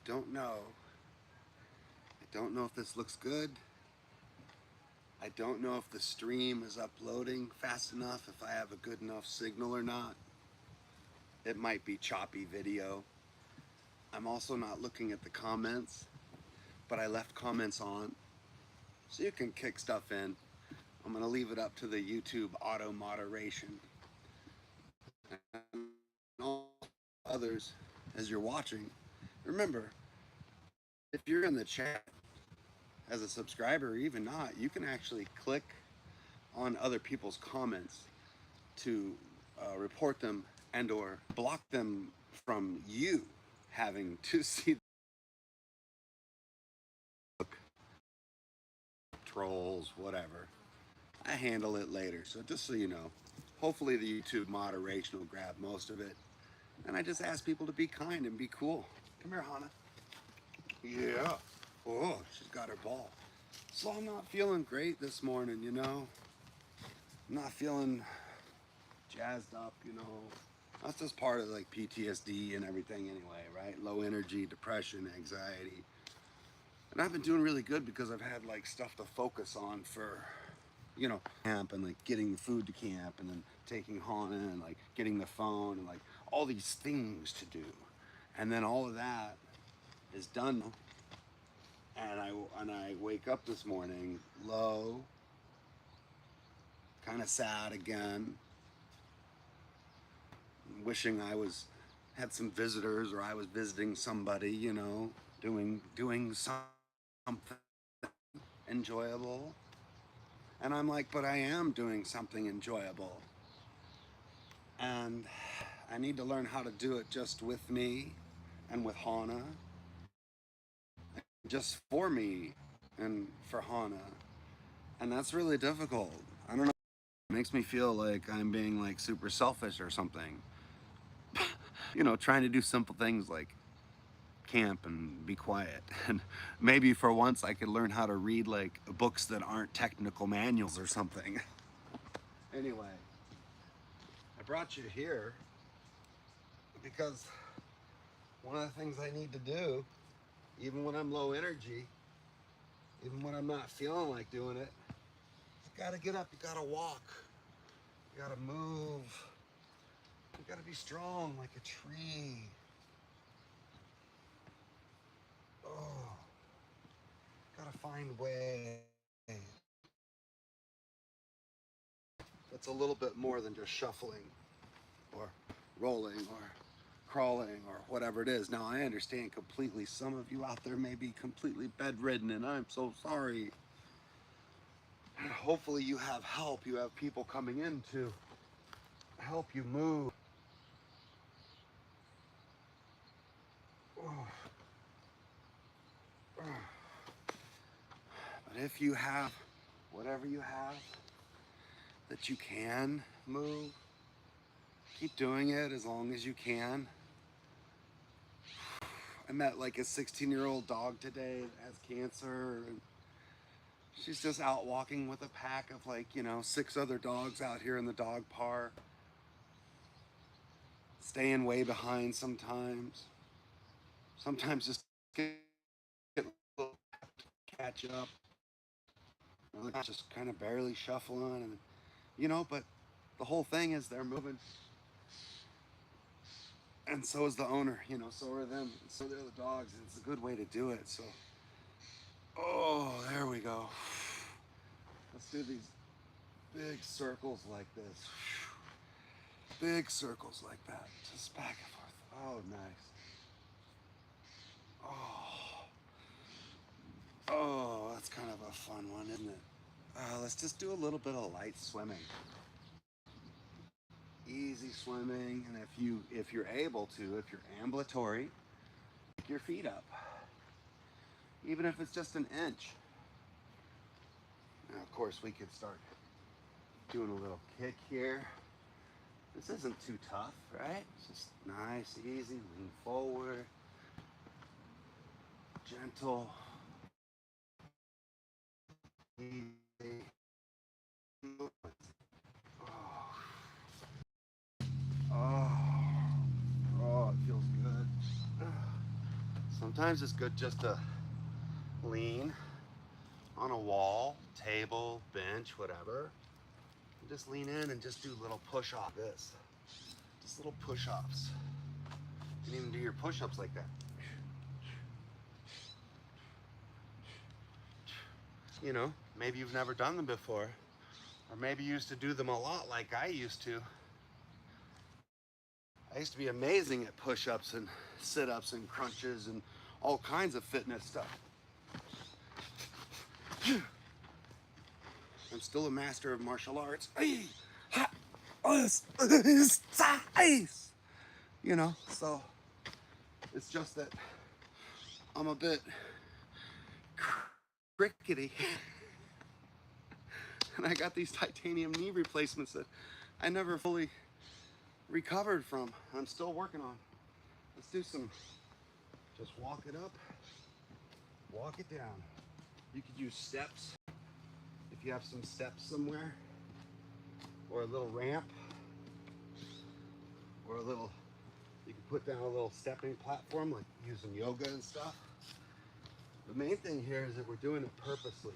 don't know. I don't know if this looks good. I don't know if the stream is uploading fast enough, if I have a good enough signal or not. It might be choppy video. I'm also not looking at the comments, but I left comments on, so you can kick stuff in. I'm gonna leave it up to the YouTube auto moderation. And all others, as you're watching, remember, if you're in the chat as a subscriber or even not, you can actually click on other people's comments to report them and or block them from you having to see trolls, whatever. I handle it later, so just so you know, hopefully the YouTube moderation will grab most of it. And I just ask people to be kind and be cool. Come here, Hannah. Yeah. Oh, she's got her ball. So I'm not feeling great this morning, you know. I'm not feeling jazzed up, you know. That's just part of like PTSD and everything anyway, right? Low energy, depression, anxiety. And I've been doing really good because I've had like stuff to focus on for, you know, camp and like getting the food to camp and then taking Hannah and like getting the phone and like all these things to do. And then all of that is done. And I wake up this morning low, kind of sad again, wishing I had some visitors or I was visiting somebody, you know, doing something enjoyable. And I'm like, but I am doing something enjoyable. And I need to learn how to do it just with me and with Hannah, just for me and for Hannah. And that's really difficult. I don't know. It makes me feel like I'm being like super selfish or something. You know, trying to do simple things like camp and be quiet. And maybe for once I could learn how to read like books that aren't technical manuals or something. Anyway, I brought you here because one of the things I need to do, even when I'm low energy, even when I'm not feeling like doing it, you gotta get up, you gotta walk, you gotta move, you gotta be strong like a tree. Oh, gotta find way. That's a little bit more than just shuffling or rolling or crawling or whatever it is. Now I understand completely. Some of you out there may be completely bedridden and I'm so sorry. And hopefully you have help. You have people coming in to help you move. But if you have whatever you have that you can move, keep doing it as long as you can. I met like a 16-year-old dog today that has cancer. And she's just out walking with a pack of like, you know, 6 other dogs out here in the dog park. Staying way behind sometimes. Sometimes just get a little catch up. Just kind of barely shuffling. And, you know, but the whole thing is they're moving. And so is the owner, you know, so are them. So they're the dogs. And it's a good way to do it. So, oh, there we go. Let's do these big circles like this. Big circles like that. Just back and forth. Oh, nice. Oh, that's kind of a fun one, isn't it? Let's just do a little bit of light swimming. Easy swimming, and if you're able to, if you're ambulatory, pick your feet up. Even if it's just an inch. Now, of course, we could start doing a little kick here. This isn't too tough, right? It's just nice, easy, lean forward. Gentle. Easy. Oh, oh, it feels good. Sometimes it's good just to lean on a wall, table, bench, whatever. And just lean in and just do little push-off this. Just little push-ups. You can even do your push-ups like that. You know, maybe you've never done them before, or maybe you used to do them a lot like I used to. I used to be amazing at push-ups and sit-ups and crunches and all kinds of fitness stuff. I'm still a master of martial arts. You know, so it's just that I'm a bit crickety. And I got these titanium knee replacements that I never fully recovered from. I'm still working on. Let's do some, just walk it up, walk it down. You could use steps if you have some steps somewhere, or a little ramp, or a little, you can put down a little stepping platform like using yoga and stuff. The main thing here is that we're doing it purposely.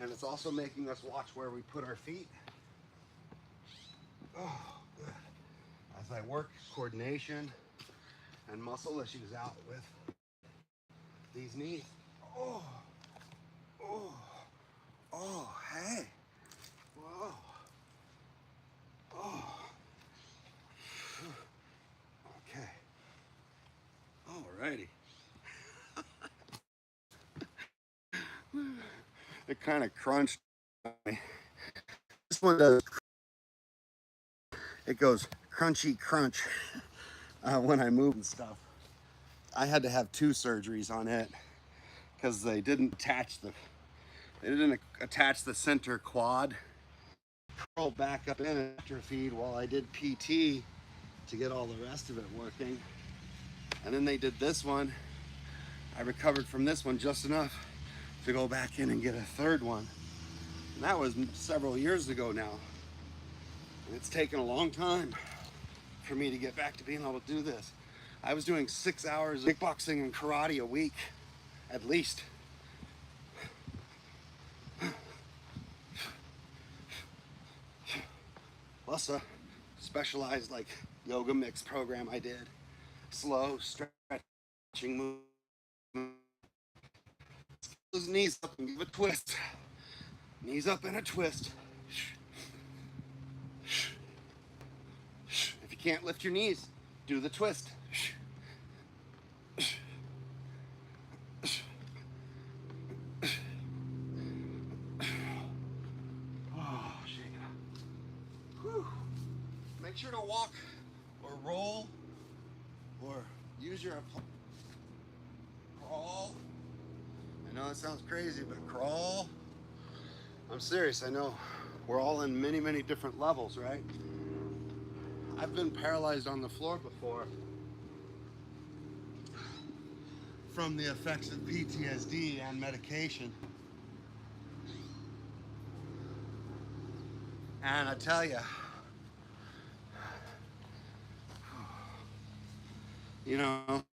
And it's also making us watch where we put our feet. Oh, good. As I work coordination and muscle issues out with these knees. Oh, oh, oh, hey. Whoa. Oh. Okay. Alrighty. It kind of crunched. This one does. It goes crunchy crunch when I move and stuff. I had to have 2 surgeries on it because they didn't attach the center quad. Curled back up in and atrophied while I did PT to get all the rest of it working. And then they did this one. I recovered from this one just enough to go back in and get a 3rd one. And that was several years ago now. And it's taken a long time for me to get back to being able to do this. I was doing 6 hours of kickboxing and karate a week, at least. Plus a specialized like yoga mix program I did. Slow stretching movement. Those knees up and give a twist. Knees up and a twist. If you can't lift your knees, do the twist. Oh, shake it up. Whew. Make sure to walk or roll or use your crawl. I know it sounds crazy, but crawl. I'm serious, I know. We're all in many, many different levels, right? I've been paralyzed on the floor before from the effects of PTSD and medication. And I tell you know,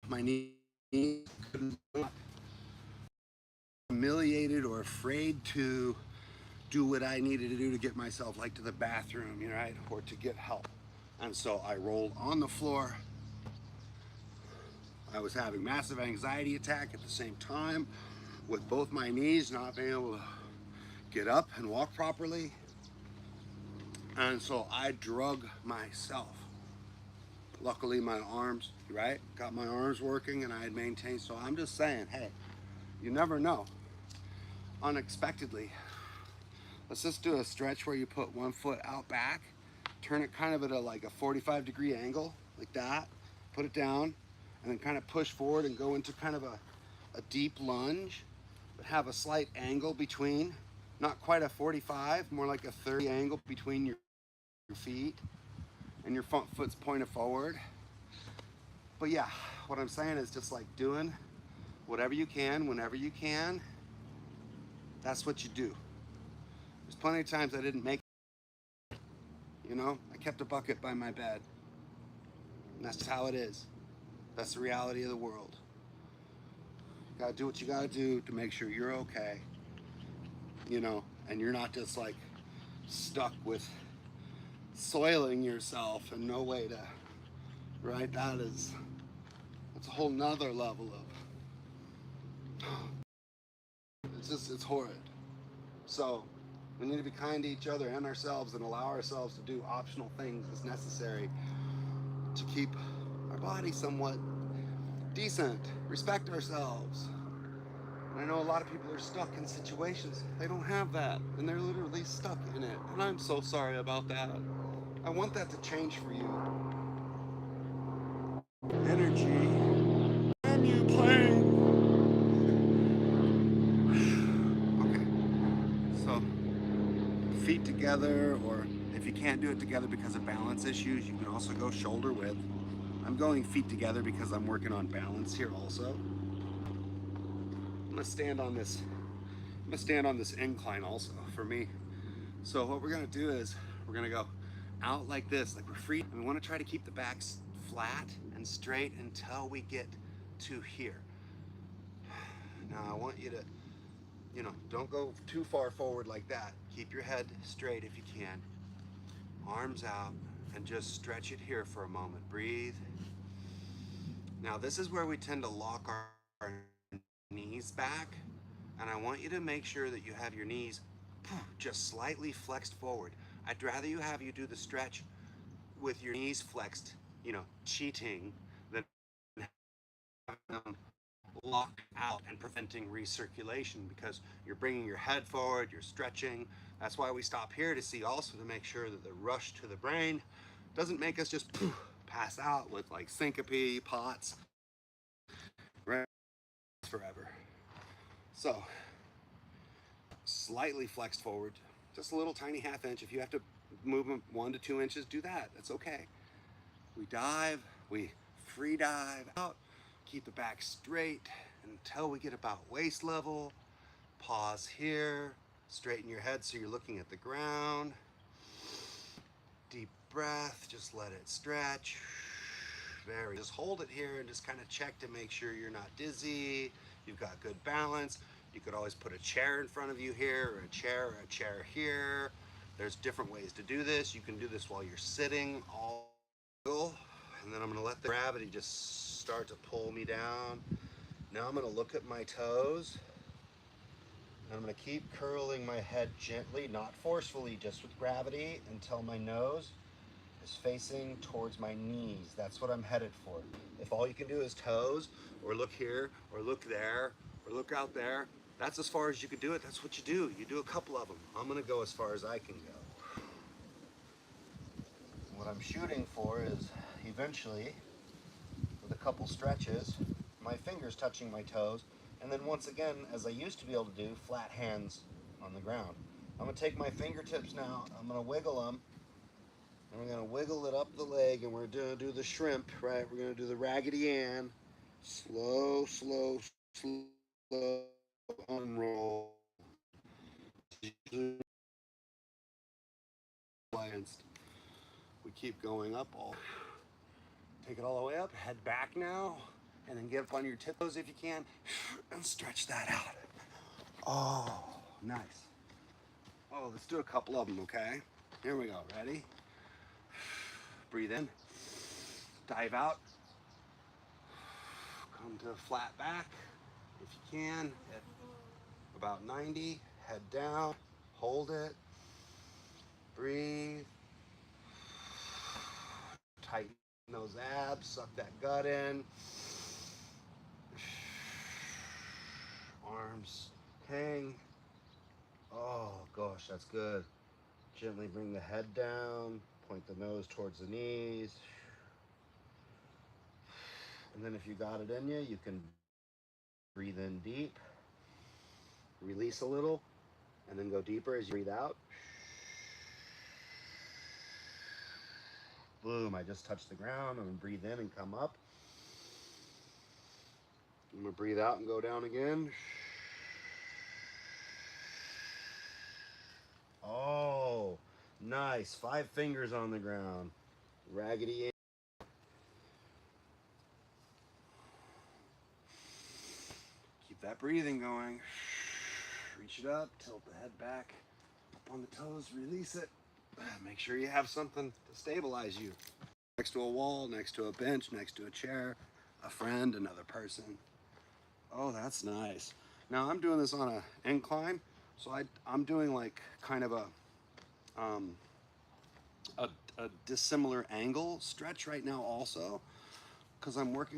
my knees couldn't move. Humiliated or afraid to do what I needed to do to get myself like to the bathroom, you know, right? Or to get help. And so I rolled on the floor. I was having massive anxiety attack at the same time with both my knees not being able to get up and walk properly. And so I drug myself. Luckily my arms, right? Got my arms working and I had maintained. So I'm just saying, hey, you never know. Unexpectedly. Let's just do a stretch where you put one foot out back, turn it kind of at like a 45-degree angle, like that, put it down, and then kind of push forward and go into kind of a deep lunge, but have a slight angle between, not quite a 45, more like a 30 angle between your feet, and your front foot's pointed forward. But yeah, what I'm saying is just like doing whatever you can, whenever you can. That's what you do. There's plenty of times I didn't make it. You know, I kept a bucket by my bed. And that's how it is. That's the reality of the world. You gotta do what you gotta do to make sure you're okay, you know, and you're not just like stuck with soiling yourself and no way to, right? That's a whole nother level of, it's horrid. So we need to be kind to each other and ourselves and allow ourselves to do optional things as necessary to keep our body somewhat decent, respect ourselves. And I know a lot of people are stuck in situations they don't have that, and they're literally stuck in it. And I'm so sorry about that. I want that to change for you. Energy. And you playing. Okay. So, feet together, or if you can't do it together because of balance issues, you can also go shoulder width. I'm going feet together because I'm working on balance here also. I'm gonna stand on this. I'm gonna stand on this incline also for me. So what we're gonna do is we're gonna go out like this, like we're free. And we wanna try to keep the backs flat and straight until we get to here. Now I want you to, you know, don't go too far forward like that. Keep your head straight if you can. Arms out and just stretch it here for a moment. Breathe. Now this is where we tend to lock our knees back, and I want you to make sure that you have your knees just slightly flexed forward. I'd rather you do the stretch with your knees flexed, you know, cheating, than having them locked out and preventing recirculation, because you're bringing your head forward, you're stretching. That's why we stop here to see also, to make sure that the rush to the brain doesn't make us just pass out with like syncope, POTS, right? Forever. So, slightly flexed forward, just a little tiny half inch. If you have to move them 1 to 2 inches, do that. That's okay. We dive, we free dive out, keep the back straight until we get about waist level. Pause here, straighten your head so you're looking at the ground. Deep breath, just let it stretch. Just hold it here and just kind of check to make sure you're not dizzy, you've got good balance. You could always put a chair in front of you here, or a chair here. There's different ways to do this. You can do this while you're sitting, and then I'm gonna let the gravity just start to pull me down. Now I'm gonna look at my toes, and I'm gonna keep curling my head gently, not forcefully, just with gravity, until my nose is facing towards my knees. That's what I'm headed for. If all you can do is toes, or look here, or look there, or look out there, that's as far as you can do it. That's what you do. You do a couple of them. I'm gonna go as far as I can go. What I'm shooting for is eventually, with a couple stretches, my fingers touching my toes, and then once again, as I used to be able to do, flat hands on the ground. I'm gonna take my fingertips now, I'm gonna wiggle them, and we're gonna wiggle it up the leg, and we're gonna do the shrimp, right? We're gonna do the Raggedy Ann. Slow, slow, slow unroll. We keep going up all. Take it all the way up, head back now, and then get up on your tiptoes if you can, and stretch that out. Oh, nice. Oh, let's do a couple of them, okay? Here we go, ready? Breathe in, dive out, come to a flat back if you can, at about 90, head down, hold it, breathe, tighten those abs, suck that gut in, arms hang. Oh gosh, that's good. Gently bring the head down, point the nose towards the knees. And then if you got it in you can breathe in deep, release a little, and then go deeper as you breathe out. Boom, I just touched the ground. I'm gonna breathe in and come up. I'm gonna breathe out and go down again. Oh, nice. 5 fingers on the ground. Raggedy Ann. that breathing going. Reach it up, tilt the head back, up on the toes, release it. Make sure you have something to stabilize you. Next to a wall, next to a bench, next to a chair, a friend, another person. Oh, that's nice. Now I'm doing this on an incline, so I'm doing like kind of a dissimilar angle stretch right now also, because I'm working